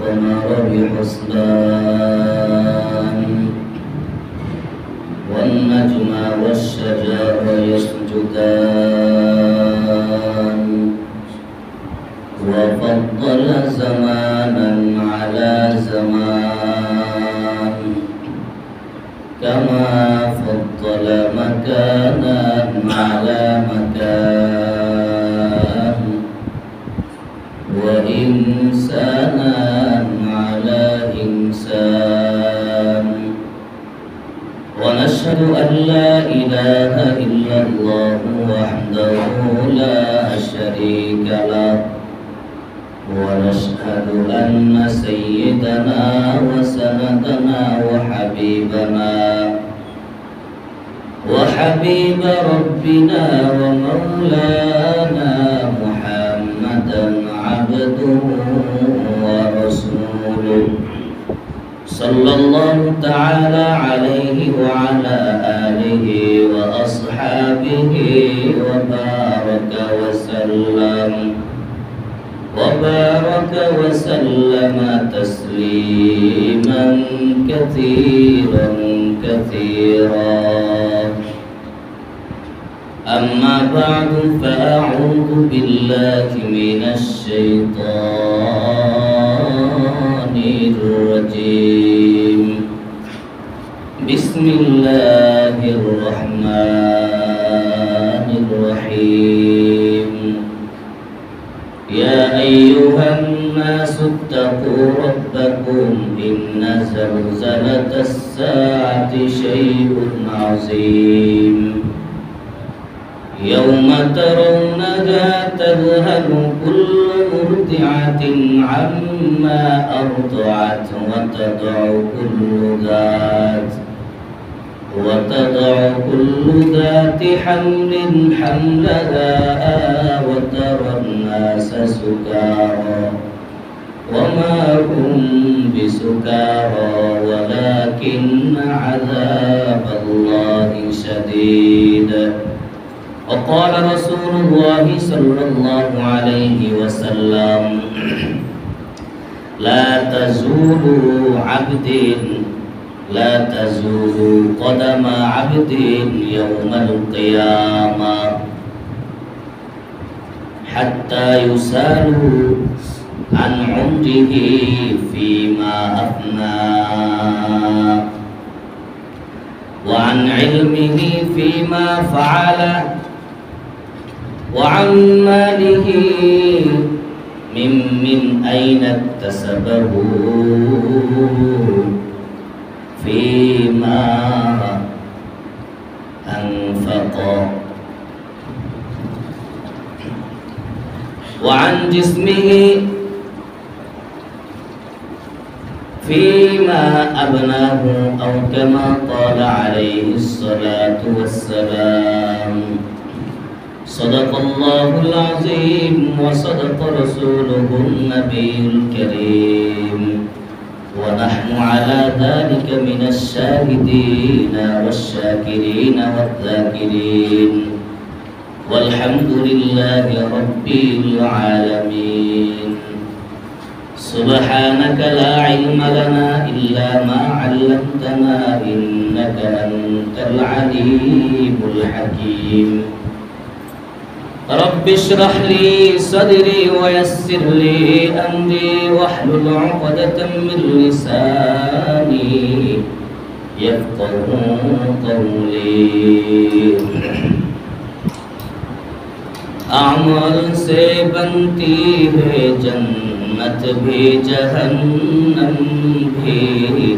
والقمر بحسبان والنجم والشجر يسجدان وفضل زمانا على زمان كما فضل مكانا على مكان وإنسانا على إنسان ونشهد أن لا إله إلا الله وحده لا شريك له ونشهد أن سيدنا وسندنا وحبيب ربنا ومولانا محمدا عبده ورسوله صلى الله تعالى عليه وعلى آله وأصحابه وبارك وسلم تسليما كثيرا أما بعد فأعوذ بالله من الشيطان الرجيم بسم الله الرحمن الرحيم يا أيها الناس اتقوا ربكم إن زلزلة الساعة شيء عظيم يوم ترونها تذهل كل مرضعة عما أرضعت وتضع كل ذات حمل حملها وترى الناس سكارى وما هم بسكارى ولكن عذاب الله شديد وقال رسول الله صلى الله عليه وسلم لا تزول قدم عبد يوم القيامة حتى يسأل عن عمره فيما أفناه وعن علمه فيما فعل وعن ماله من أين اكتسبه فيما أنفق وعن جسمه فيما أبناه أو كما قال عليه الصلاة والسلام صدق الله العظيم وصدق رسوله النبي الكريم ونحن على ذلك من الشاهدين والشاكرين والذاكرين والحمد لله رب العالمين سبحانك لا علم لنا إلا ما علمتنا إنك أنت العليم الحكيم رب اشرح لي صدري ويسر لي أمري واحلل عقدة من لساني يفقهوا قولي अमल से बनती है जन्नत भी जहन्नम भी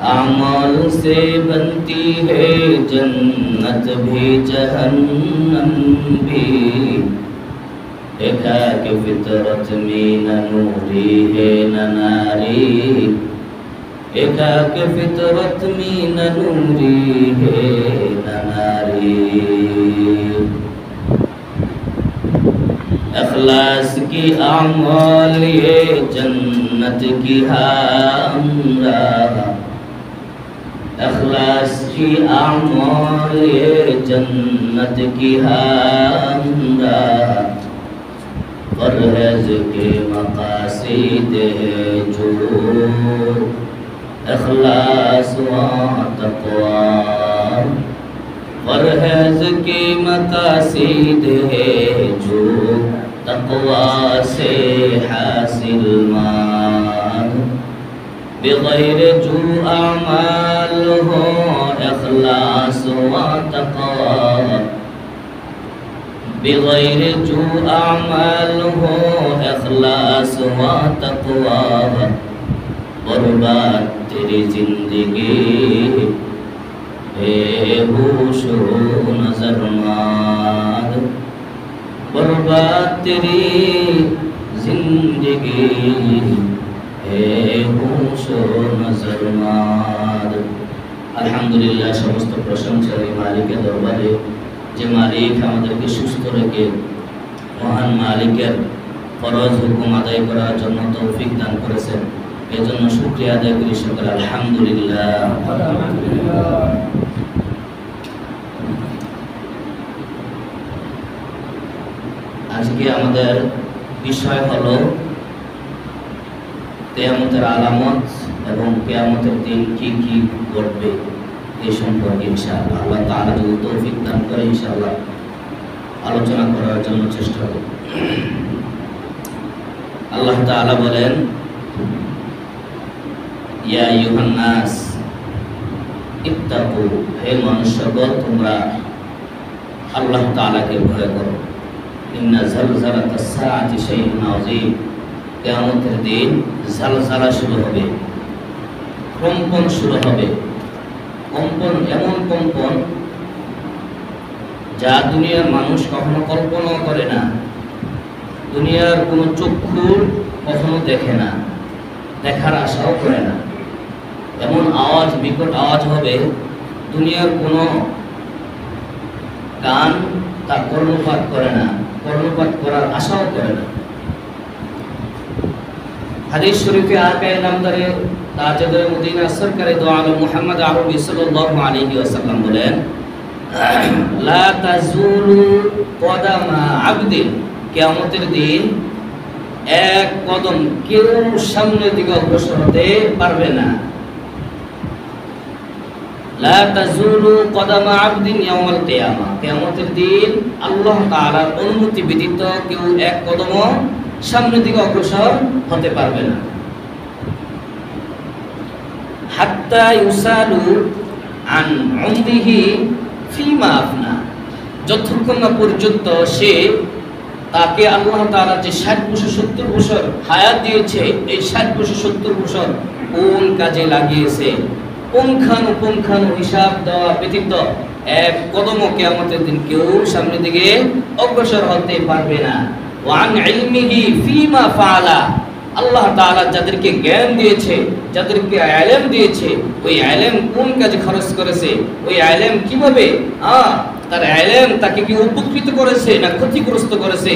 अमल से बनती है जन्नत भी जहन्नम भी देखा कि फितरत में न नूरी है न नारी देखा कि फितरत में न नूरी है न नारी अखलास की आमाल ये जन्नत की हमरा अखलास की आमाल ये जन्नत की हमरा परहेज के मकासिद है जो इखलास व तक़वा, परहेज के मकासिद है जो तक़वा से हासिल मान, बग़ैर जो अमाल हो इखलास व तक़वा, बग़ैर जो अमाल हो इखलास व तक़वा, बर्बाद तेरी जिंदगी बेहोश हो नज़रमाद, बर्बाद तेरी जिंदगी बेहोश हो नज़रमाद। अल्हम्दुलिल्लाह, समस्त प्रशंसा मालिकेर दरबारे, যে মালিক আমাদেরকে সুস্থ রেখে মহান মালিকের ফরজ হুকুম আদায় করার জন্য তৌফিক দান করেছেন, এজন্য শুকরিয়া আদায় করি সকলে আলহামদুলিল্লাহ। আজকে আমাদের বিষয় হলো কিয়ামতের আলামত এবং কিয়ামতের দিন কি কি ঘটবে এই সম্পর্কে ইনশাআল্লাহ আল্লাহ তাআলা যদি তৌফিক দান করে ইনশাআল্লাহ আলোচনা করার জন্য চেষ্টা করব। আল্লাহ তাআলা বলেন, ইয়া আইয়ুহান নাস ইত্তাকু, হে মানুষগণ তোমরা আল্লাহ তাআলাকে ভয় করো। ইন্না জালজালাতাস সাআতি শাইউন আযীম, কিয়ামতের দিন জালজালা শুরু হবে, কম্পন শুরু হবে। কম্পন এমন কম্পন যা দুনিয়ার মানুষ কখনো কল্পনাও করে না, দুনিয়ার কোনো চক্ষু কখনো দেখে না, দেখার আশাও করে না। এমন আওয়াজ, বিকট আওয়াজ হবে, দুনিয়ার কোনো কান তা কর্ণপাত করে না, কর্ণপাত করার আশাও করে না। হাদিস শরীফে আকায়ে নামদারে তাজুদুল মদিনা সরকারে দো আলম মুহাম্মদ আরবি সাল্লাল্লাহু আলাইহি ওয়াসাল্লাম বলেন, লা তাজুলু কদামা আবদিন, কিয়ামতের দিন এক কদম কেউ সামনের দিকে অগ্রসর হতে পারবে না। লা তাজুলু কদামা আবদিন ইয়াউমাল কিয়ামা, কিয়ামতের দিন আল্লাহ তাআলার অনুমতি ব্যতীত কেউ এক কদমও সামনের দিকে অগ্রসর হতে পারবে না। হাত্তা ইউসালু আন উমরিহি ফিমা আফনা, যতক্ষণ না পর্যন্ত সে তাকে আল্লাহ তাআলা যে 60 বছর 70 বছর হায়াত দিয়েছে, এই 60 বছর 70 বছর কোন কাজে লাগিয়েছে, পুঙ্খানুপুঙ্খানু হিসাব দেওয়া ব্যতীত এক কদমও কিয়ামতের দিন কেউ সামনের দিকে অগ্রসর হতে পারবে না। ওয়ান ইলমিহি ফিমা ফাআলা, আল্লাহ তাআলা যাদেরকে জ্ঞান দিয়েছে, যাদেরকে ইলম দিয়েছে, ওই ইলম কোন কাজে খরচ করেছে, ওই ইলম কিভাবে তার ইলম তাকে কি উপকৃত করেছে না ক্ষতিগ্রস্ত করেছে,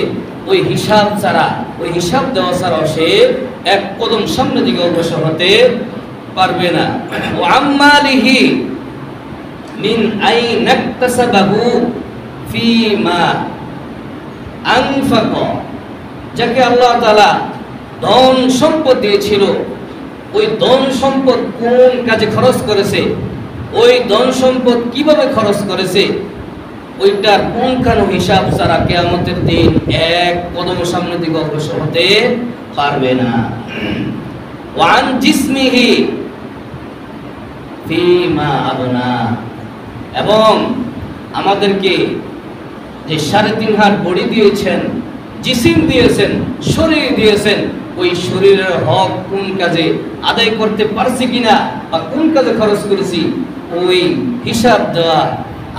ওই হিসাব ছাড়া, ওই হিসাব দেওয়া ছাড়া সে এক কদম সামনের দিকে অগ্রসর হতে পারবে না। ওয়া আম্মালিহি মিন আইনা ইকতাসাবাহু ফিমা আনফাকা, যাকে আল্লাহ তাআলা ধন সম্পদ দিয়েছিল, ওই ধন সম্পদ কোন কাজে খরচ করেছে, ওই ধন সম্পদ কিভাবে খরচ করেছে, ওইটার পুঙ্খানু হিসাব ছাড়া কিয়ামতের দিন এক কদম সামনের দিকে অগ্রসর হতে পারবে না। ওয়ান জিসমিহি ফিমা আবনা, এবং আমাদেরকে যে 3.5 হাত বডি দিয়েছেন, জিসিম দিয়েছেন, শরীর দিয়েছেন, ওই শরীরের হক কোন কাজে আদায় করতে পারছি কিনা বা কোন কাজে খরচ করেছি, ওই হিসাব দেওয়া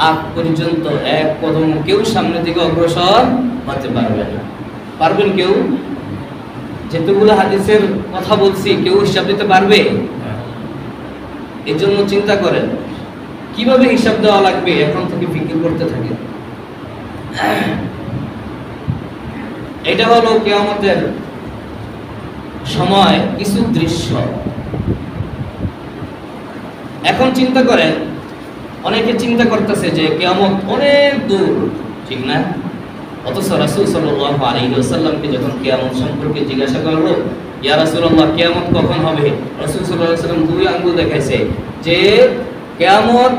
আগ পর্যন্ত এক কদম কেউ সামনের দিকে অগ্রসর হতে পারবে না। পারবেন কেউ? যেতগুলো হাদিসের কথা বলছি কেউ হিসাব দিতে পারবে? এই জন্য চিন্তা করেন কিভাবে হিসাব দেওয়া লাগবে, এখন থেকে ফিকির করতে থাকে। এটা হলো কিয়ামতের সময় কিছু দৃশ্য। এখন চিন্তা করেন, অনেকে চিন্তা করতেছে যে কিয়ামত অনেক দূর, ঠিক না? অথচ রাসূল সাল্লাল্লাহু আলাইহি ওয়াসাল্লামকে যখন কিয়ামত সম্পর্কে জিজ্ঞাসা করলো, ইয়া রাসূলুল্লাহ কিয়ামত কখন হবে, রাসূল সাল্লাল্লাহু আলাইহি ওয়াসাল্লাম দুই আঙ্গুল দেখাইছে যে কিয়ামত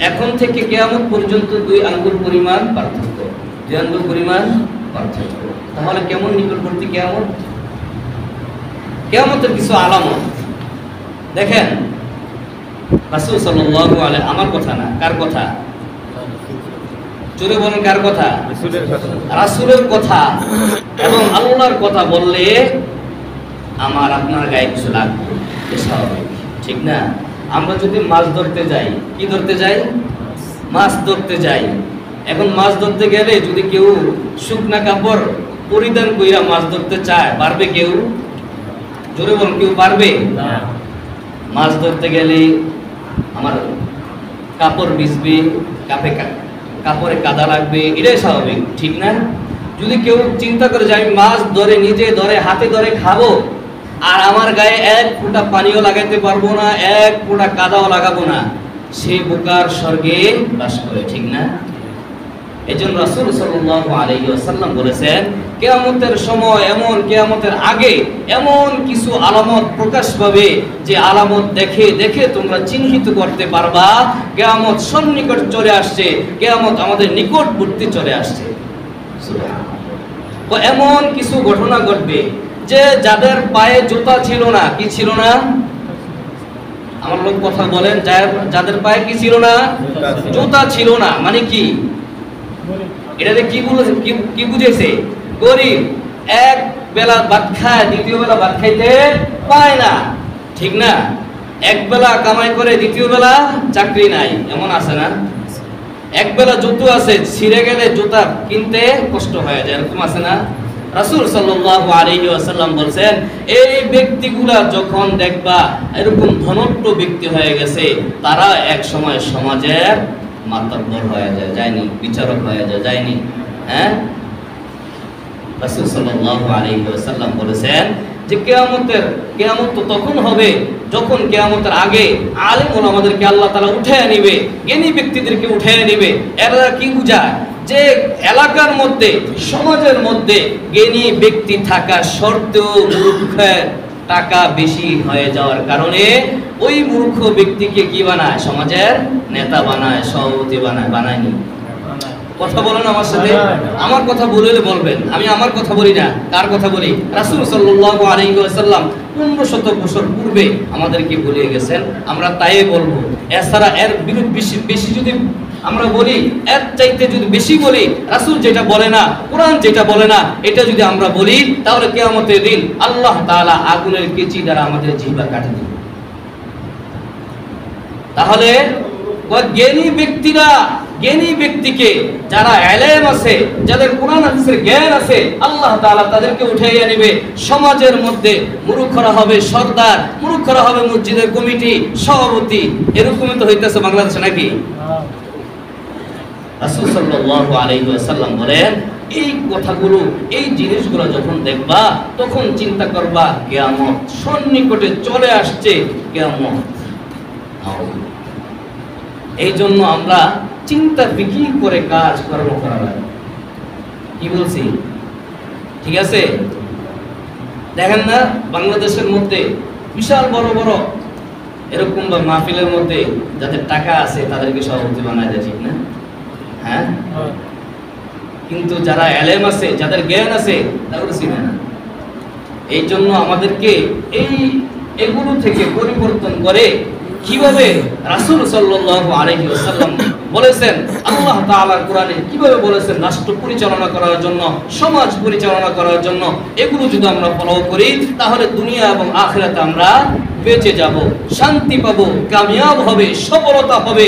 এখন থেকে কিয়ামত পর্যন্ত দুই আঙ্গুল পরিমাণ পার্থক্য, দুই আঙ্গুল পরিমাণ পার্থক্য। তাহলে কেমন নিকটবর্তী কিয়ামত? কিয়ামতের কিছু আলামত দেখেন। রাসূল সাল্লাল্লাহু আলাইহি, আমার কথা না, কার কথা? জোরে বলেন, কার কথা? রাসূলের কথা। এবং আল্লাহর কথা বললে আমার আপনার গায়ে কিছু লাগবে, স্বাভাবিক, ঠিক না? আমরা যদি মাছ ধরতে যাই, কি ধরতে যাই? মাছ ধরতে যাই। এখন মাছ ধরতে গেলে যদি কেউ শুকনা কাপড় পরিধান কইরা মাছ ধরতে চায়, পারবে কেউ? জোরে বলুন, কেউ পারবে? মাছ ধরতে গেলে আমার কাপড় ভিজবে, কাপড়ে কাদা লাগবে, এটাই স্বাভাবিক, ঠিক না? যদি কেউ চিন্তা করে যে আমি মাছ ধরে নিজে ধরে হাতে ধরে খাবো আর আমার গায়ে এক ফোঁটা পানিও লাগাইতে পারবো না, এক ফোঁটা কাদাও লাগাবো না, সে বোকার স্বর্গে বাস করে, ঠিক না? এজন্য রাসূল সাল্লাল্লাহু আলাইহি ওয়াসাল্লাম বলেছেন কিয়ামতের সময় এমন, কিয়ামতের আগে এমন কিছু আলামত প্রকাশ পাবে যে আলামত দেখে দেখে তোমরা চিহ্নিত করতে পারবা কিয়ামত সন্নিকট চলে আসছে, কিয়ামত আমাদের নিকটবর্তী চলে আসছে। সুবহানাল্লাহ। এমন কিছু ঘটনা ঘটবে যে যাদের পায়ে জুতা ছিল না, কি ছিল না? আমার লোক কথা বলেন, যাদের পায়ে কি ছিল না? জুতা ছিল না। মানে কি? এটাতে কি বলেছে, কি বুঝেছে? গরিব, এক বেলা ভাত খায়, দ্বিতীয় বেলা ভাত খাইতে পায় না, ঠিক না? এক বেলা কামাই করে, দ্বিতীয় বেলা চাকরি নাই, এমন আছে না? এক বেলা জুতো আছে, ছিঁড়ে গেলে জুতা কিনতে কষ্ট হয়ে যায়, এরকম আছে না? রাসূল সাল্লাল্লাহু আলাইহি ওয়াসাল্লাম বলেন এই ব্যক্তিগুলা যখন দেখবা এরকম ধনট্ট ব্যক্তি হয়ে গেছে, তারা এক সময় সমাজের মাতব্বর হয়ে যায়, যায়নি? বিচারক হয়ে যায়, যায়নি? হ্যাঁ, রাসূল সাল্লাল্লাহু আলাইহি ওয়াসাল্লাম বলেছেন যে কিয়ামত তো তখন হবে যখন কিয়ামতের আগে আলেম ওলামাদেরকে আল্লাহ তাআলা উঠায় নিবে, জ্ঞানী ব্যক্তিদেরকে উঠায় নিবে। এরা কি বুঝায়? যে এলাকার মধ্যে, সমাজের মধ্যে জ্ঞানী ব্যক্তি থাকা সত্ত্বেও মূর্খের টাকা বেশি হয়ে যাওয়ার কারণে ওই মূর্খ ব্যক্তিকে কি বানায়? সমাজের নেতা বানায়, সভাপতি বানায়। বানায়নি? কথা বলেন আমার সাথে। আমার কথা বললে বলবেন, আমি আমার কথা বলি না, কার কথা বলি? রাসূল সাল্লাল্লাহু আলাইহি ওয়াসাল্লাম 1500 বছর পূর্বে আমাদেরকে বলে গেছেন, আমরা তাই বলবো। এছাড়া এর বেশি যদি আমরা বলি, এর চাইতে যদি বেশি বলি, রাসূল যেটা বলে না, কোরআন যেটা বলে না, এটা যদি আমরা বলি, তাহলে কিয়ামতের দিন আল্লাহ তাআলা আগুনের কেচি দ্বারা আমাদের জিহ্বা কাটে দিবেন। তাহলে জ্ঞানী ব্যক্তিকে, যারা এলেম আছে, যাদের কোরআন হাদিসের জ্ঞান আছে, আল্লাহ তাআলা তাদেরকে উঠাইয়া নেবে। সমাজের মধ্যে মূর্খরা হবে সরদার, মূর্খরা হবে মসজিদের কমিটি, সভাপতি। এরকমই তো হইতেছে বাংলাদেশে, নাকি? রাসূল সাল্লাল্লাহু আলাইহি ওয়াসাল্লাম বলেন এই কথাগুলো, এই জিনিসগুলো যখন দেখবা তখন চিন্তা করবা কিয়ামত সন্নিকটে চলে আসছে, কিয়ামত। এই জন্য আমরা চিন্তা ফিকির করে কাজ কর্ম করা লাগে। কি বলছি? ঠিক আছে? দেখেন না, বাংলাদেশের মধ্যে বিশাল বড় বড় এরকম মাহফিলের মধ্যে যাদের টাকা আছে তাদেরকে সভাপতি বানায় দেয়, ঠিক না? হ্যাঁ, কিন্তু যারা এলেম আছে, যাদের জ্ঞান আছে, তারা চিনে না। এই জন্য আমাদেরকে এগুলো থেকে পরিবর্তন করে কিভাবে রাসূল সাল্লাল্লাহু আলাইহি ওয়াসাল্লাম বলেছেন, আল্লাহ তাআলার কোরআনে কিভাবে বলেছেন রাষ্ট্র পরিচালনা করার জন্য, সমাজ পরিচালনা করার জন্য, এগুলো যদি আমরা ফলো করি তাহলে দুনিয়া এবং আখিরাতে আমরা বেঁচে যাব, শান্তি পাবো, কামিয়াব হবে, সফলতা হবে।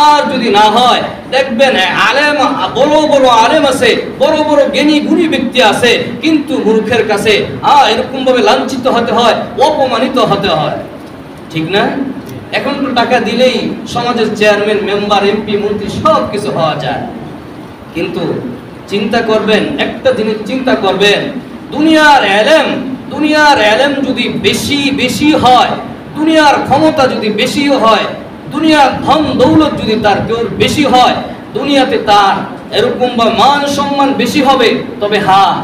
আর যদি না হয়, দেখবেন আলেম, বড় বড় আলেম আছে, বড় বড় জ্ঞানী গুণী ব্যক্তি আছে, কিন্তু মূর্খের কাছে এরকম ভাবে লাঞ্ছিত হতে হয়, অপমানিত হতে হয়, ঠিক না? এখন তো টাকা দিলেই সমাজের চেয়ারম্যান, মেম্বার, এমপি, মন্ত্রী সব কিছু হওয়া যায়। কিন্তু চিন্তা করবেন, একটা জিনিস চিন্তা করবেন, দুনিয়ার এলেম যদি বেশি হয়, দুনিয়ার ক্ষমতা যদি বেশিও হয়, দুনিয়ার ধন দৌলত যদি তার কেউ বেশি হয়, দুনিয়াতে তার এরকম বা মান সম্মান বেশি হবে, তবে হ্যাঁ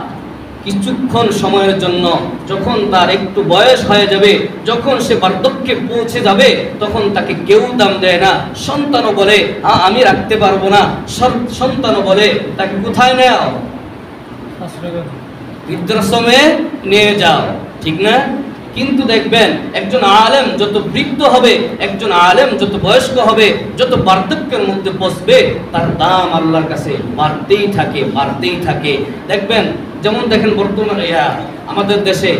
কিছুক্ষণ সময়ের জন্য যখন তার একটু বয়স হয়ে যাবে, যখন সে বার্ধক্যে পৌঁছে যাবে, তখন তাকে কেউ দাম দেয় না। সন্তানও বলে আমি রাখতে পারবো না, সন্তানও বলে তাকে কোথায় নেও, বৃদ্ধাশ্রমে নিয়ে যাও, ঠিক না? কিন্তু দেখবেন একজন আলেম যত বৃদ্ধ হবে, একজন আলেম যত বয়স্ক হবে, যত বার্ধক্যের মধ্যে বসবে, তার দাম আল্লাহর কাছে বাড়তেই থাকে, বাড়তেই থাকে। দেখবেন যেমন দেখেন বর্তমানে আমাদের দেশে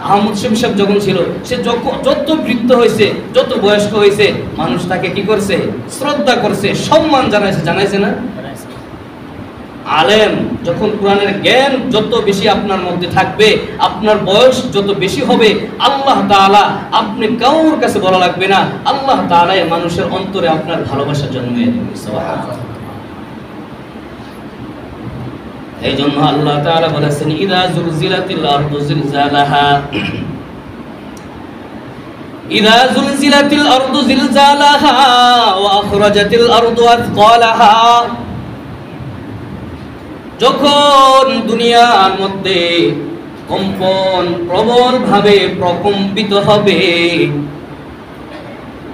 আহমদ শফি সাহেব যখন ছিল, সে যত বৃদ্ধ হয়েছে, যত বয়স্ক হয়েছে, মানুষ তাকে কি করছে? শ্রদ্ধা করছে, সম্মান জানাইছে, জানাইছে না? আলেম যখন কোরআনের জ্ঞান যত বেশি আপনার মধ্যে থাকবে, আপনার বয়স যত বেশি হবে, আল্লাহ তাআলা, আপনি কারোর কাছে বলা লাগবে না, আল্লাহ তাআলা মানুষের অন্তরে আপনার ভালোবাসা জন্মিয়ে দেবে। সুবহানাল্লাহ। এই জন্য আল্লাহ তাআলা বলেছেন ইযা যুলজিলাতিল আরদু জিলজালাহা, ইযা যুলজিলাতিল আরদু জিলজালাহা ওয়া আখরাজাতিল আরদু আথকালাহা। যখন দুনিয়ার মধ্যে কম্পন প্রবল ভাবে প্রকম্পিত হবে,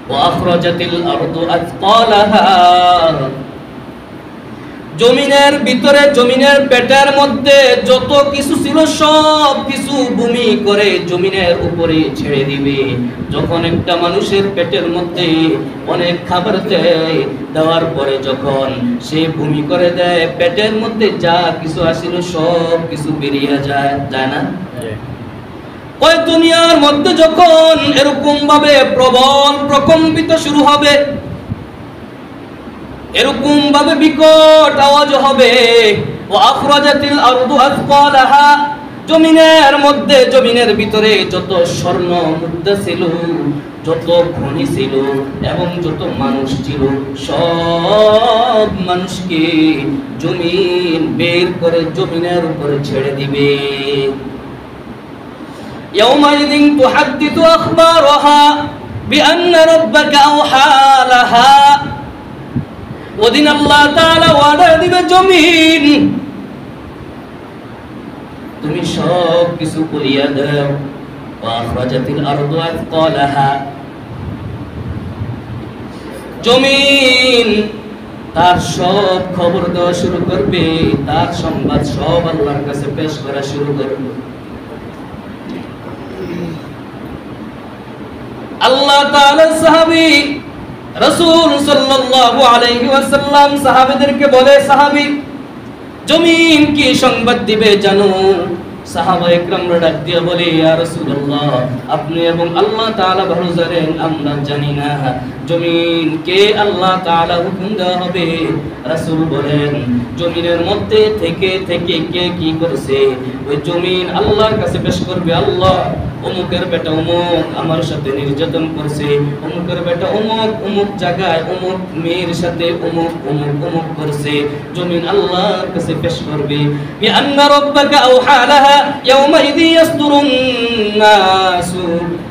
ওয়া আখরাজাতিল আরদু আথকালাহা, জমিনের ভিতরে, জমিনের পেটের মধ্যে যত কিছু ছিল সব কিছু ভূমি করে জমিনের উপরে ছেড়ে দিবে। যখন একটা মানুষের পেটের মধ্যে অনেক খাবার দেয়, দেওয়ার পরে যখন সে ভূমি করে দেয়, পেটের মধ্যে যা কিছু আসিল সব কিছু বেরিয়ে যায়, যায় না? ওই দুনিয়ার মধ্যে যখন এরকম ভাবে প্রবল প্রকম্পিত শুরু হবে, এরকম ভাবে বিকট আওয়াজ হবে, ওয়া আখরাজাতিল আরদু আথকালাহা, জমিনের মধ্যে, জমিনের ভিতরে যত স্বর্ণ মুদ্রা ছিল, যত খনি ছিল এবং যত মানুষ ছিল, সব মানুষকে জমিন বের করে জমিনের উপরে ছেড়ে দিবে। ইয়াউমাইযিন তুহাদ্দিতু আখবারাহা বিআন্না রাব্বাকা আওহা লাহা। ওদিন আল্লাহ তাআলা ওয়াদা দিবে, জমিন তুমি সব কিছু করিয়া দাও। ওয়া আখরাজাতিল আরদু আথকালাহা, জমিন তার সব খবর দেওয়া শুরু করবে, তার সংবাদ সব আল্লাহর কাছে পেশ করা শুরু করবে। আল্লাহ তাআলা সাহাবী রাসূল সাল্লাল্লাহু আলাইহি ওয়াসাল্লাম সাহাবীদেরকে বলে, সাহাবী জমিন কি সংবাদ দিবে জানো? সাহাবা ইকরামরা ডাক দিয়ে বলে, ইয়া রাসূলুল্লাহ, আপনি এবং আল্লাহ তাআলা ভালো জানেন, আমরা জানি না জমিন কে আল্লাহ তাআলা হুকুম দেওয়া হবে। রাসূল বলেন, জমিনের মধ্যে থেকে থেকে কে কি করছে ওই জমিন আল্লাহর কাছে পেশ করবে। আল্লাহ, অমুকের বেটা অমুক আমার সাথে নির্যাতন করছে, অমুকের বেটা অমুক অমুক জায়গায় অমুক মেয়ের সাথে অমুক অমুক অমুক করছে। জমিন আল্লাহর কাছে পেশ করবে। বিআন্না রাব্বাকা আওহা লাহা ইয়াওমাইযি ইয়াসদুরুন নাসু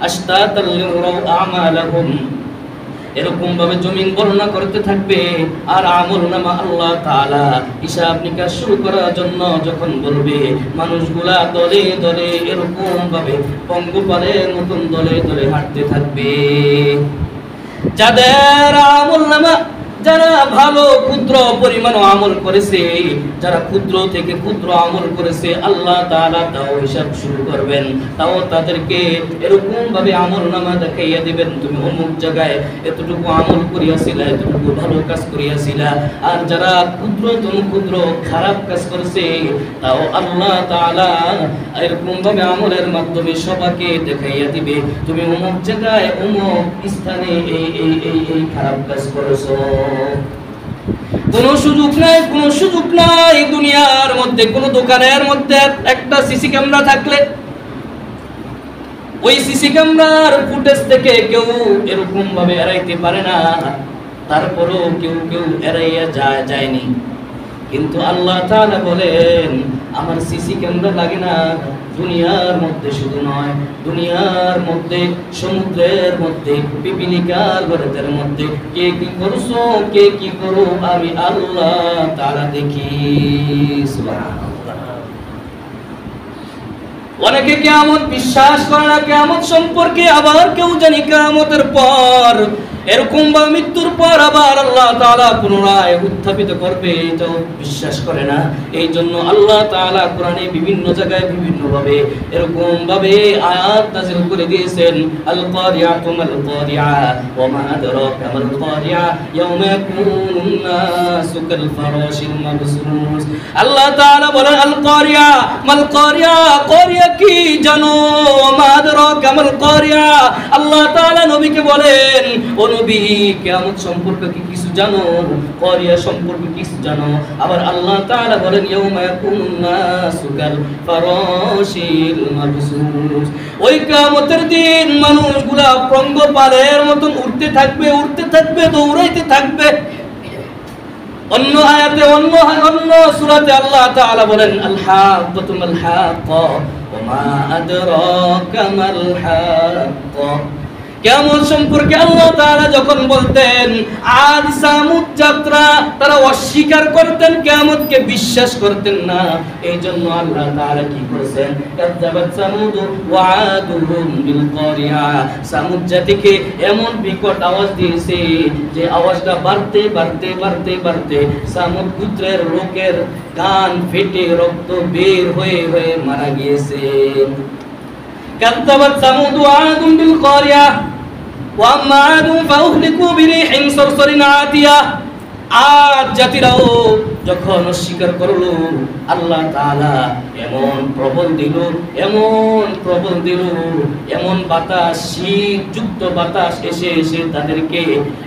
আশতাতাল লিরাউ আমালাহুম। এরকম ভাবে জমিন বর্ণনা করতে থাকবে, আর আমলনামা আল্লাহ তাআলা হিসাব নিকাশ শুরু করার জন্য যখন বলবে, মানুষগুলা দলে দলে এরকম ভাবে পঙ্গপালের মতন দলে দলে হাঁটতে থাকবে। যাদের আমলনামা, যারা ভালো ক্ষুদ্র পরিমাণ আমল করেছে, যারা ক্ষুদ্র থেকে ক্ষুদ্র আমল করেছে, আল্লাহ তাআলা তাও হিসাব শুরু করবেন। তাও তাদেরকে এরকম ভাবে আমলনামা দেখাইয়া দিবেন, তুমি অমুক জায়গায় এতটুকু আমল করিয়াছিলা, এতটুকু ভালো কাজ করিয়াছিলা। আর যারা ক্ষুদ্রতম ক্ষুদ্র খারাপ কাজ করেছে, তাও আল্লাহ তাআলা এরকম ভাবে আমলের মাধ্যমে সবাইকে দেখাইয়া দিবে, তুমি অমুক জায়গায় অমুক স্থানে এই এই এই এই খারাপ কাজ করেছো। কোন সুযোগ নাই, কোন সুযোগ নাই। দুনিয়ার মধ্যে কোন দোকানের মধ্যে একটা সিসি ক্যামেরা থাকলে, ওই সিসি ক্যামেরার ফুটেজ থেকে কেউ এরকম ভাবে এড়াইতে পারে না। তারপরও কেউ কেউ এড়াইয়া যায়নি। কিন্তু আল্লাহ তাআলা বলেন, আমার সিসি ক্যামেরা লাগে না, দুনিয়ার মধ্যে শুধু নয়, দুনিয়ার মধ্যে, সমুদ্রের মধ্যে, পিপিলিকার গর্তের মধ্যে কে কি করছো, কে কি করো, আমি আল্লাহ তাআলা দেখি। সুবহানাল্লাহ। অনেকে কিয়ামত বিশ্বাস করে না, কিয়ামত সম্পর্কে, আবার কেউ জানি কিয়ামতের পর এরকম বা মৃত্যুর পর আবার আল্লাহ তাআলা পুনরায় উত্থাপিত করবে, এটাও বিশ্বাস করে না। এই জন্য আল্লাহ তাআলা কোরআনে বিভিন্ন জায়গায় বিভিন্ন ভাবে এরকম ভাবে আয়াত নাযিল করে দিয়েছেন। আল কারিআতু মাল কারিআ ওয়া মা আদরাকা মাল কারিআ ইয়াওমা ইয়াকুনুন নাসু কাল ফারাশিল মাবসুস। আল্লাহ তাআলা বলেন আল কারিআ মাল কারিআ, কারিআ কি জানো, ওয়া মা আদরাকা মাল কারিআ। আল্লাহ তাআলা নবীকে বলেন, ও নবী কিয়ামত সম্পর্কে কি কিছু জানো, কারিয়া সম্পর্কে কিছু জানো। আবার আল্লাহ তাআলা বলেন ইয়াউমা ইয়াকুনুন নাসু কাল ফারাশিল মাবসুস, ওই কিয়ামতের দিন মানুষগুলা পঙ্গপালের মতন উঠতে থাকবে, উঠতে থাকবে, দৌড়াইতে থাকবে। অন্য আয়াতে, অন্য সূরাতে আল্লাহ তাআলা বলেন আল হাক্কাতু মাল হাক্কা ওয়া মা আদরাকা মাল হাক্কা। কিয়ামত সম্পর্কে আল্লাহ তাআলা যখন বলতেন, আদ সামুদ যাত্রা, তারা অস্বীকার করতেন, কিয়ামতকে বিশ্বাস করতেন না। এই জন্য আল্লাহ তাআলা কি করেছেন, কাযাবাত সামুদ ওয়া আদুহুম বিল কারিয়া, সামুদ জাতিকে এমন বিকট আওয়াজ দিয়েছে যে আওয়াজটা বাড়তে বাড়তে বাড়তে বাড়তে সামুদ গোত্রের লোকের কান ফেটে রক্ত বের হয়ে হয়ে মারা গিয়েছে। কাযাবাত সামুদ ওয়া আদুম বিল কারিয়া ওয়া আম্মা আদুম ফাউহলিকু বিরিহিন সারসারিন আতিয়া। আদ জাতিরাও যখন অস্বীকার করলো, আল্লাহ তাআলা এমন প্রবল দিল, এমন প্রবল দিল, এমন বাতাস, শীতযুক্ত বাতাস এসে এসে তাদেরকে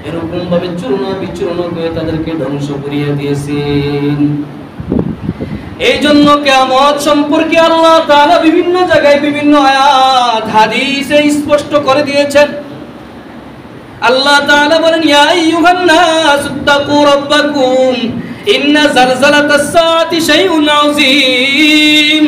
এরকম ভাবে চূর্ণ বিচূর্ণ করে তাদেরকে ধ্বংস করিয়ে দিয়েছেন। এই জন্য কিয়ামত সম্পর্কে আল্লাহ তাআলা বিভিন্ন জায়গায় বিভিন্ন আয়াত হাদিসে স্পষ্ট করে দিয়েছেন। আল্লাহ তাআলা বলেন, ইয়া আইয়ুহান নাস ইত্তাকু রাব্বাকুম ইন্না জালজালাতাস সাআতি শাইউন আযীম।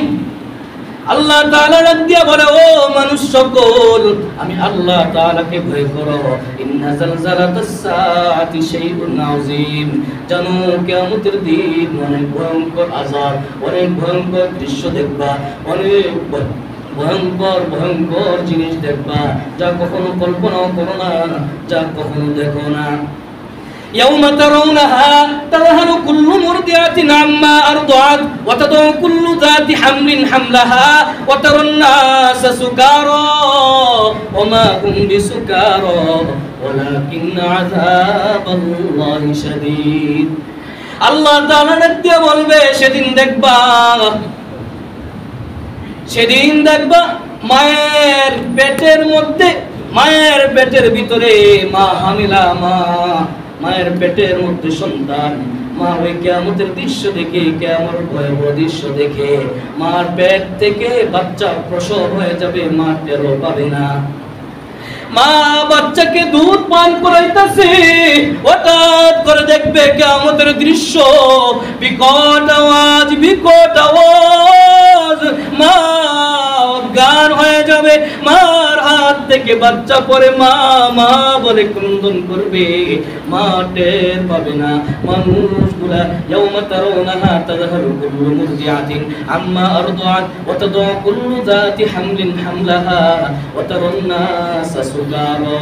আল্লাহ তাআলা রাদিয়া বলে, ও মানুষ সকল, আমি আল্লাহ তাআলাকে ভয় করো। ইন্না জালজালাতাস সাআতি শাইউন আযীম, জানো কিয়ামতের দিন অনেক ভয়ঙ্কর আযাব, অনেক ভয়ঙ্কর দৃশ্য দেখবা, অনেক ভয়ঙ্কর ভয়ঙ্কর জিনিস দেখবা, যা কখনো কল্পনাও করো না, যা কখনো দেখো না। ইয়াউমা তারাউনাহা তাযহালু কুল্লু মুরদিআতিন আম্মা আরদাআত ওয়া তাদউ কুল্লু যাতি হামলিন হামলাহা ওয়া তারান নাসা সুকারা ওয়া মা হুম বিসুকারা ওয়ালাকিন আযাবাল্লাহি শাদীদ। আল্লাহ তাআলা রাদিয়া বলবে, সেদিন দেখবা, সেদিন দেখবা মায়ের পেটের মধ্যে, মায়ের পেটের ভিতরে মা হামিলা, মায়ের পেটের মধ্যে সন্তান, মা ওই কিয়ামতের দৃশ্য দেখে, কিয়ামতের ভয়াবহ দৃশ্য দেখে মার পেট থেকে বাচ্চা প্রসব হয়ে যাবে, মা টেরও পাবে না। মা বাচ্চাকে দুধ পান করাইতেছে, হঠাৎ করে দেখবে কিয়ামতের দৃশ্য, বিকট আওয়াজ, বিকট আওয়াজ, মা অজ্ঞান হয়ে যাবে, মার হাত থেকে বাচ্চা পড়ে মা মা বলে ক্রন্দন করবে, মা টের পাবে না। মানুষগুলা ইয়াউমা তারাউনাহা তাযহালু কুল্লু মুরদিআতিন আম্মা আরদাআত ওয়া তাদউ কুল্লু যাতি হামলিন হামলাহা ওয়া তারান নাসা সুকারা।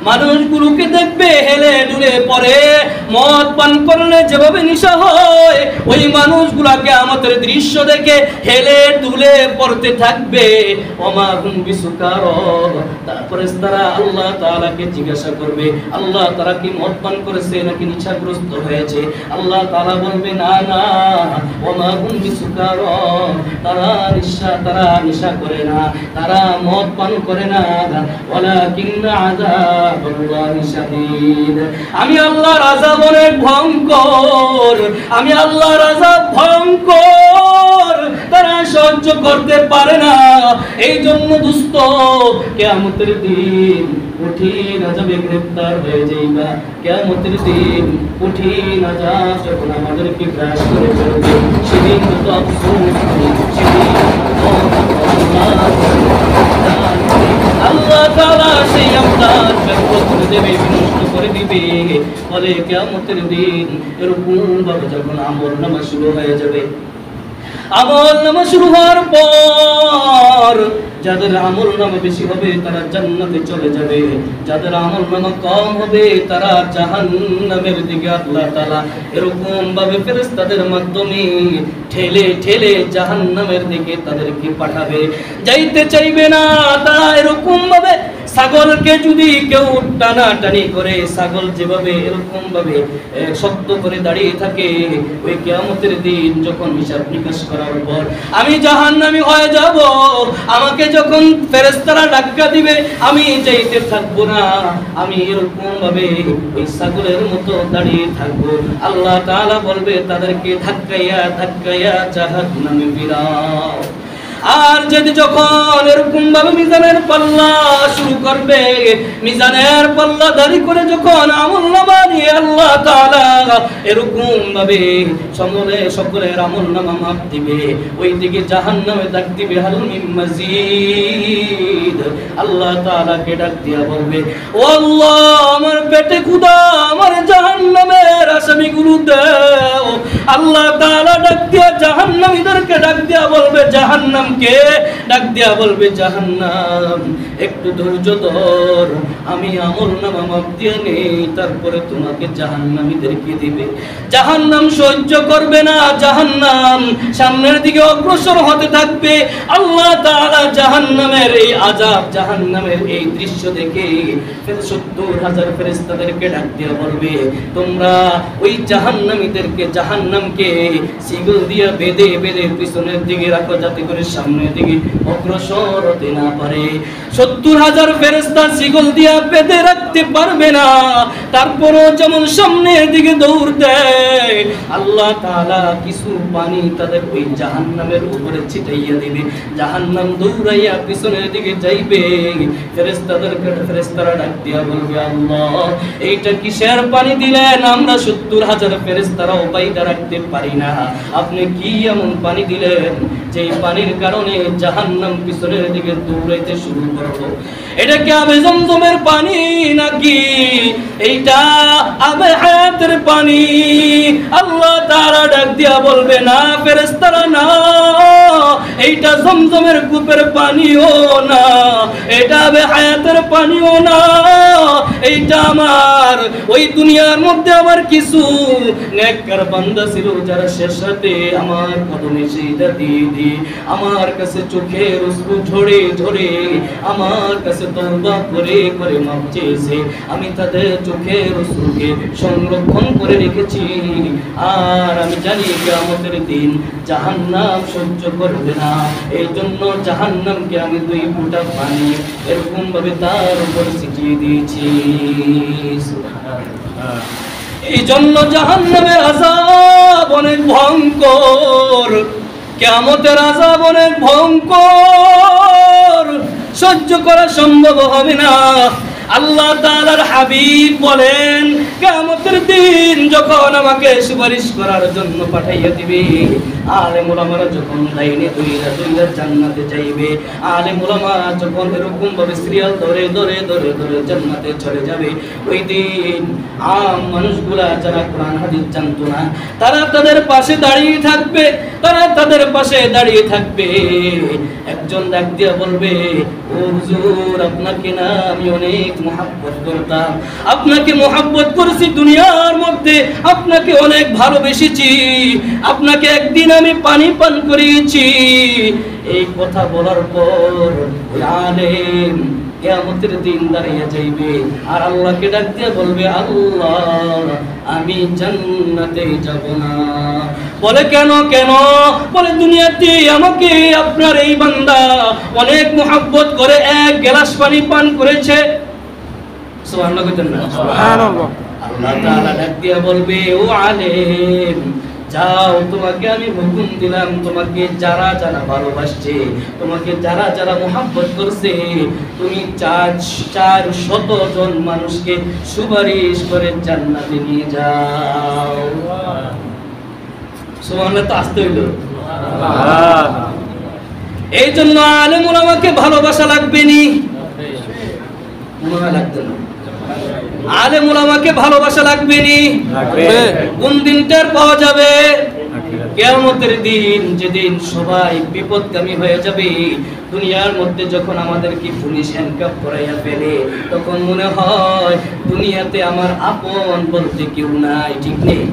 মানুষগুলোকে দেখবে হেলে দুলে পড়ে, মদ পান করলে যেভাবে নেশা হয়, ওই মানুষগুলা কিয়ামতের দৃশ্য দেখে হেলে দুলে পড়তে থাকবে। ওমা হুম বিসুকারা, তারপরে তারা আল্লাহ তাআলাকে জিজ্ঞাসা করবে, আল্লাহ তারা কি মদ পান করেছে নাকি নেশাগ্রস্ত হয়েছে? আল্লাহ তাআলা বলবে, না না, ওমা হুম বিসুকারা, তারা নেশা করে না, তারা মদ পান করে না, ওয়ালাকিন আযাবাল্লাহি শাদীদ। আমি আল্লাহর আযাব অনেক ভয়ঙ্কর, আমি আল্লাহর আযাব ভয়ঙ্কর, তারা সহ্য করতে পারে না। এই জন্য দুস্থ, কিয়ামত কিয়ামতের দিন কঠিন আযাবে গ্রেফতার হয়ে যাইবা। কিয়ামতের দিন কঠিন আযাব যখন আমাদেরকে গ্রাস করে ফেলবে, সেদিন কত আফসোস হবে, সেদিন আল্লাহ তাআলা সেই আমদান ব্যর্থ করে দেবে, বিনষ্ট করে দিবে। বলে কিয়ামতের দিন এরকম ভাবে যখন আমলনামা শুরু হয়ে যাবে, আমলনামা শুরু হওয়ার পর যাদের আমলনামা বেশি হবে তারা জান্নাতে চলে যাবে, যাদের আমলনামা কম হবে তারা জাহান্নামের দিকে আল্লাহ তাআলা এরকম ভাবে ফেরেশতাদের মাধ্যমে ঠেলে ঠেলে জাহান্নামের দিকে তাদেরকে পাঠাবে। যাইতে চাইবে না তারা এরকম ভাবে, ছাগলকে যদি কেউ টানাটানি করে, ছাগল যেভাবে এরকম ভাবে শক্ত করে দাঁড়িয়ে থাকে, ওই কিয়ামতের দিন যখন হিসাব নিকাশ করার পর আমি জাহান্নামী হয়ে যাব, আমাকে যখন ফেরেশতারা ধাক্কা দিবে আমি যাইতে থাকবো না, আমি এরকম ভাবে ওই ছাগলের মতো দাঁড়িয়ে থাকবো। আল্লাহ তাআলা বলবে তাদেরকে ধাক্কাইয়া ধাক্কাইয়া জাহান্নামে ফিরাও। আর যদি যখন এরকম ভাবে মিজানের পাল্লা শুরু করবে, মিজানের পাল্লা দাঁড়ি করে যখন আমলনামা নিয়ে আল্লাহ তাআলা এরকম ভাবে সকলের আমলনামা মাপ দিবে, ওই দিকে জাহান্নামে ডাক দিবে হাল মিন মাজিদ। আল্লাহ তাআলাকে ডাক দিয়া বলবে, ও আল্লাহ আমার পেটে ক্ষুধা, আমার জাহান্নামের আসামিগুলো দাও। আল্লাহ তাআলা ডাক দিয়া জাহান্নামীদেরকে ডাক দিয়া বলবে, জাহান্নাম কে ডাক দিয়া বলবে, জাহান্নাম একটু ধৈর্য ধর, আমি আমলনামা মাপ দিয়ে নেই, তারপরে তোমাকে জাহান্নামীদেরকে দিবে। জাহান্নাম সহ্য করবে না, জাহান্নাম সামনের দিকে অগ্রসর হতে থাকবে। আল্লাহ তাআলা জাহান্নামের এই আযাব, জাহান্নামের এই দৃশ্য দেখে ৭০,০০০ ফেরেশতাদেরকে ডাক দিয়া বলবে, তোমরা ওই জাহান্নামীদেরকে, জাহান্নামকে শিকল দিয়া বেঁধে বেঁধে পিছনের দিকে রাখো, যাতে করে সামনের দিকে অগ্রসর হতে না পারে। ৭০,০০০ ফেরেশতা শিকল দিয়া বেঁধে রাখতে পারবে না, তারপরও যেমন সামনের দিকে দৌড় দেয়, আল্লাহ তাআলা কিছু পানি তাদের ওই জাহান্নামের উপরে ছিটাইয়া দিবে। জাহান্নাম দৌড়াইয়া পিছনের দিকে যাইবে, ফেরেশতারা ডাক দিয়া বলবে, আল্লাহ এইটা কিসের পানি দিলেন? আমরা ৭০,০০০ ফেরেশতারাও বাইদা রাখতে পারি না, আপনি কি এমন পানি দিলেন যে পানির কারণে জাহান্নাম পিছনের দিকে দৌড়াইতে শুরু করলো? এটা কি আবে জমজমের পানি নাকি এইটা আবে হায়াতের পানি? আল্লাহ তাআলা ডাক দিয়া বলবে, না ফেরেশতারা, না এইটা জমজমের কূপের পানিও না, এটা আবে হায়াতের পানিও না, এইটা আমার ওই দুনিয়ার মধ্যে আমার কিছু নেককার বান্দা ছিল যারা শেষ রাতে আমার কদমে সিজদা দিয়ে আমার কাছে চোখের অশ্রু ঝরে ঝরে আমার কাছে তওবা করে করে মাপ চেয়েছে, আমি তাদের চোখের অশ্রুকে সংরক্ষণ করে রেখেছি। আর আমি জানি কিয়ামতের দিন জাহান্নাম সহ্য করবে না, এই জন্য জাহান্নামকে আমি 2 ফোঁটা পানি এরকম ভাবে তার উপর ছিটিয়ে দিয়েছি। এই জন্য জাহান্নামের আযাব অনেক ভয়ঙ্কর, কিয়ামতের আযাব অনেক ভয়ঙ্কর, সহ্য করা সম্ভব হবে না। আল্লাহ তাআলার হাবিব বলেন, কিয়ামতের দিন যখন আমাকে সুপারিশ করার জন্য পাঠাইয়া দিবে, আলেম উলামারা যখন লাইনে দুইরা জান্নাতে যাইবে, আলেম উলামারা যখন এরকম ভাবে সিরিয়াল ধরে ধরে ধরে ধরে জান্নাতে চলে যাবে, ওই দিন আম মানুষগুলা যারা কোরআন হাদিস জানতো না, তারা তাদের পাশে দাঁড়িয়ে থাকবে, তারা তাদের পাশে দাঁড়িয়ে থাকবে। একজন ডাক দিয়া বলবে, ও হুজুর আপনাকে না আমি অনেক মহব্বত করতাম, আপনাকে মহব্বত করেছি দুনিয়ার মধ্যে, আপনাকে অনেক ভালোবেসেছি, আপনাকে একদিন আমি পানি পান করিয়েছি। এই কথা বলার পর আলেম কিয়ামতের দিন দাঁড়িয়ে যাইবে আর আল্লাহকে ডাক দিয়ে বলবে, আল্লাহ আমি জান্নাতে যাব না। বলে কেন কেন? বলে দুনিয়াতে আমাকে আপনার এই বান্দা অনেক মহব্বত করে 1 গ্লাস পানি পান করেছে। সুবহানাল্লাহ। সুবহানাল্লাহ। আল্লাহ তাআলা ডাক দিয়ে বলবে, ও আলেম যাও, তোমাকে আমি হুকুম দিলাম, তোমাকে যারা যারা ভালোবাসছে, তোমাকে যারা যারা মুহাব্বত করছে, তুমি 400 জন মানুষকে সুপারিশ করে জান্নাতে নিয়ে যাও। সুবহানাল্লাহ, তো আসতে হইল। এই জন্য আলেম ওলামাকে ভালোবাসা লাগবে নি, মনে লাগবে না। আলেম ওলামাকে ভালোবাসা লাগবে নি, কোন দিনটার পাওয়া যাবে? কিয়ামতের দিন, যেদিন সবাই বিপদগামী হয়ে যাবে। দুনিয়ার মধ্যে যখন আমাদেরকে পুলিশ হ্যান্ডকাফ করাইয়া ফেলে, তখন মনে হয় দুনিয়াতে আমার আপন বলতে কেউ নাই, ঠিক নেই?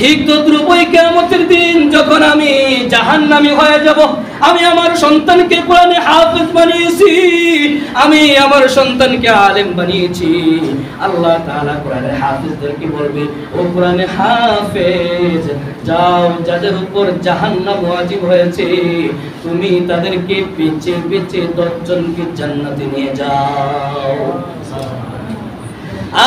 ঠিক তদ্রুপই কিয়ামতের দিন যখন আমি জাহান্নামী হয়ে যাব, আমি আমার সন্তানকে কোরআনে হাফেজ বানিয়েছি, আমি আমার সন্তানকে আলেম বানিয়েছি। আল্লাহ তাআলা কোরআনে হাফেজদেরকে বলবে, ও কোরআনে হাফেজ, যাও, যাদের উপর জাহান্নাম ওয়াজিব হয়েছে, তুমি তাদেরকে বেঁচে বেঁচে 10 জনকে জান্নাতে নিয়ে যাও।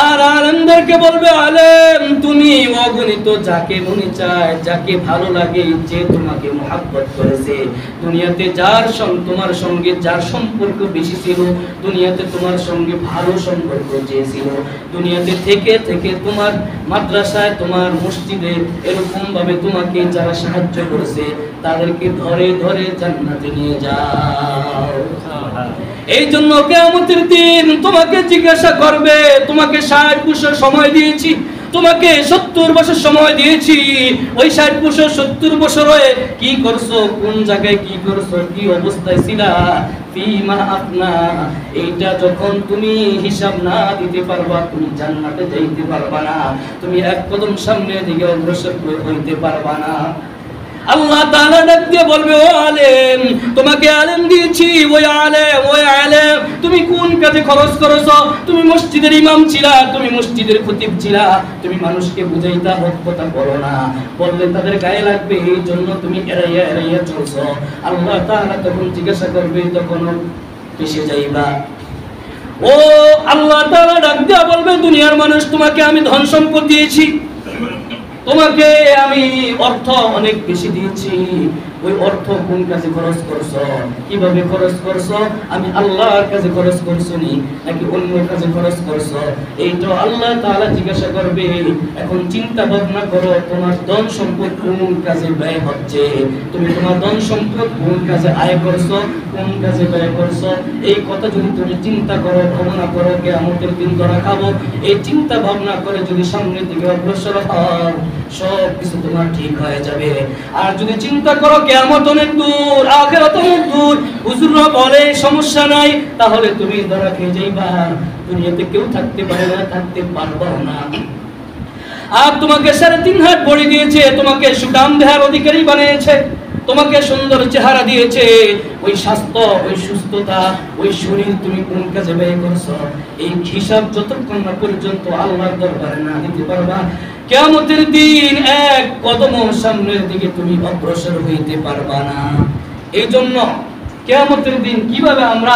আর আলেমদেরকে বলবে, আলেম, তুমি অগণিত যাকে মনে চায়, যাকে ভালো লাগে, যে তোমাকে মুহাব্বত করেছে, দুনিয়াতে যার সঙ্গে তোমার সঙ্গে যার সম্পর্ক বেশি ছিল, দুনিয়াতে তোমার সঙ্গে ভালো সম্পর্ক চেয়েছিল, দুনিয়াতে থেকে থেকে তোমার মাদ্রাসায়, তোমার মসজিদে এরকম ভাবে তোমাকে যারা সাহায্য করেছে, তাদেরকে ধরে ধরে জান্নাতে নিয়ে যাও। এই জন্য কিয়ামতের দিন তোমাকে জিজ্ঞাসা করবে, তোমাকে 60 বছর সময় দিয়েছি, তোমাকে 70 বছর সময় দিয়েছি, ওই 60 বছর 70 বছর হয়ে কি করছো, কোন জায়গায় কি করছো, কি অবস্থায় ছিলা, ফিমা আপনা, এইটা যখন তুমি হিসাব না দিতে পারবা, তুমি জান্নাতে যাইতে পারবা না, তুমি এক কদম সামনের দিকে অগ্রসর হইতে পারবা না। আল্লাহ তাআলা ডাক দিয়ে বলবে, ও আলেম, তোমাকে আলেম দিয়েছি, ওই আলেম তুমি কোন কাজে খরচ করেছো? তুমি মসজিদের ইমাম ছিলা, তুমি মসজিদের খতিব ছিলা, তুমি মানুষকে বুঝাইতা, হক কথা বলো না, বললে তাদের গায়ে লাগবে, এই জন্য তুমি এড়াইয়া এড়াইয়া চলছো। আল্লাহ তাআলা তখন জিজ্ঞাসা করবে, তখন পেছে যাইবা। ও আল্লাহ তাআলা ডাক দিয়ে বলবে, দুনিয়ার মানুষ, তোমাকে আমি ধন সম্পদ দিয়েছি, তোমাকে আমি অর্থ অনেক বেশি দিয়েছি, ওই অর্থ কোন কাজে খরচ করছো, কিভাবে খরচ করছো, আমি আল্লাহর কাছে খরচ করছো নাকি অন্য কাজে খরচ করছো, এইটা আল্লাহ তাআলা জিজ্ঞাসা করবে। এখন চিন্তা ভাবনা করো, তোমার ধন সম্পদ কোন কাজে ব্যয় হচ্ছে, তুমি তোমার ধন সম্পদ কোন কাজে আয় করছো, কোন কাজে ব্যয় করছো, এই কথা যদি তুমি চিন্তা করো, ভাবনা করো, কিয়ামতের দিন ধরা খাবো, এই চিন্তা ভাবনা করে যদি সামনের দিকে অগ্রসর হও, সব কিছু তোমার ঠিক হয়ে যাবে। আর যদি চিন্তা করো কিয়ামত অনেক দূর, আখিরাত অনেক দূর, হুজুররা বলে সমস্যা নাই, তাহলে তুমি ধরা খেয়ে যাইবা, দুনিয়াতে কেউ থাকতে পারে না, থাকতে পারবা না। আর তোমাকে 3.5 হাত বড়ি দিয়েছে, তোমাকে সুঠাম দেহের অধিকারী বানিয়েছে, তোমাকে সুন্দর চেহারা দিয়েছে, ওই স্বাস্থ্য, ওই সুস্থতা, ওই শরীর তুমি কোন কাজে ব্যয় করছো, এই হিসাব যতক্ষণ না পর্যন্ত আল্লাহর দরবারে না দিতে পারবা, কিয়ামতের দিন এক কদম সামনের দিকে তুমি অগ্রসর হইতে পারবা না। এই জন্য কিয়ামতের দিন কিভাবে আমরা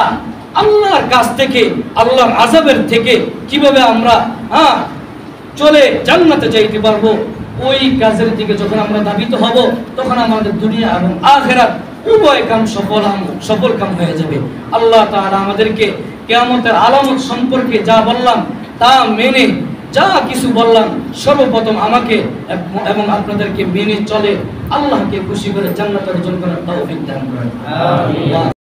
আল্লাহর কাছ থেকে, আল্লাহর আযাবের থেকে কিভাবে আমরা চলে জান্নাতে যাইতে পারবো, ওই কাজের দিকে যখন আমরা ধাবিত হব, তখন আমাদের দুনিয়া এবং আখিরাত উভয় কাম সফল কাম হয়ে যাবে। আল্লাহ তাআলা আমাদেরকে কিয়ামতের আলামত সম্পর্কে যা বললাম তা মেনে, যা কিছু বললাম সর্বপ্রথম আমাকে এবং আপনাদেরকে মেনে চলে আল্লাহকে খুশি করে জান্নাত অর্জন করার তৌফিক দান করেন। আমিন।